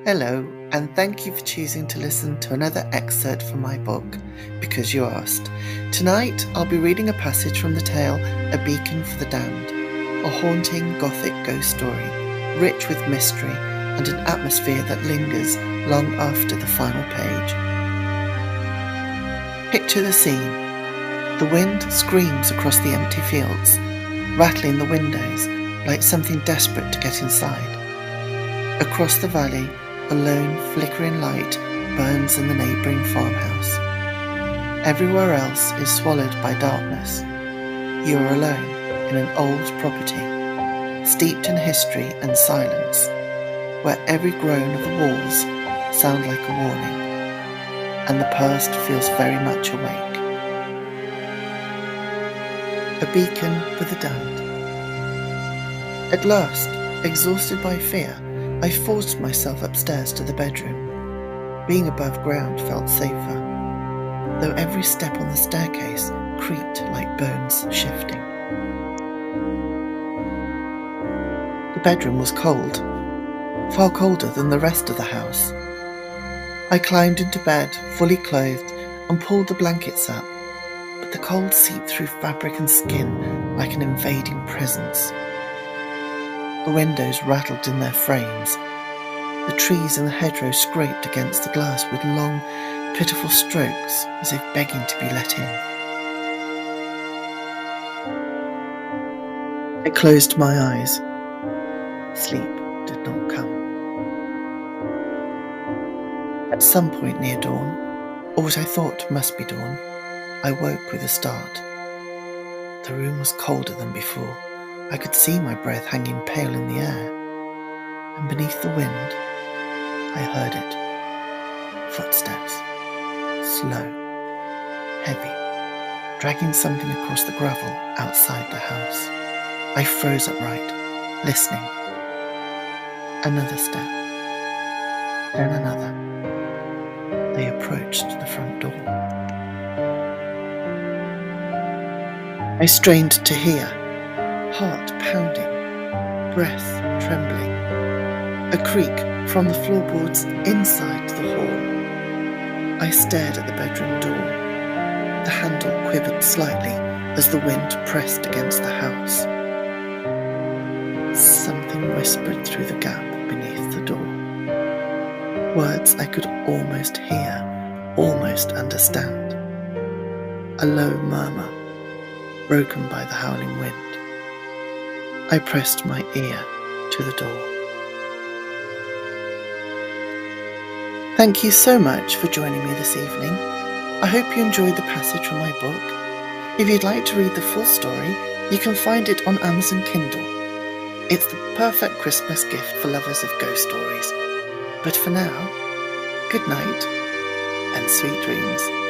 Hello, and thank you for choosing to listen to another excerpt from my book, Because You Asked. Tonight, I'll be reading a passage from the tale A Beacon for the Damned, a haunting Gothic ghost story, rich with mystery and an atmosphere that lingers long after the final page. Picture the scene. The wind screams across the empty fields, rattling the windows like something desperate to get inside. Across the valley, a lone, flickering light burns in the neighbouring farmhouse. Everywhere else is swallowed by darkness. You are alone in an old property, steeped in history and silence, where every groan of the walls sounds like a warning, and the past feels very much awake. A beacon for the damned. At last, exhausted by fear, I forced myself upstairs to the bedroom. Being above ground felt safer, though every step on the staircase creaked like bones shifting. The bedroom was cold, far colder than the rest of the house. I climbed into bed, fully clothed, and pulled the blankets up, but the cold seeped through fabric and skin like an invading presence. The windows rattled in their frames. The trees in the hedgerow scraped against the glass with long, pitiful strokes as if begging to be let in. I closed my eyes. Sleep did not come. At some point near dawn, or what I thought must be dawn, I woke with a start. The room was colder than before. I could see my breath hanging pale in the air, and beneath the wind, I heard it. Footsteps, slow, heavy, dragging something across the gravel outside the house. I froze upright, listening. Another step, then another. They approached the front door. I strained to hear. Heart pounding, breath trembling. A creak from the floorboards inside the hall. I stared at the bedroom door. The handle quivered slightly as the wind pressed against the house. Something whispered through the gap beneath the door. Words I could almost hear, almost understand. A low murmur, broken by the howling wind. I pressed my ear to the door. Thank you so much for joining me this evening. I hope you enjoyed the passage from my book. If you'd like to read the full story, you can find it on Amazon Kindle. It's the perfect Christmas gift for lovers of ghost stories. But for now, good night and sweet dreams.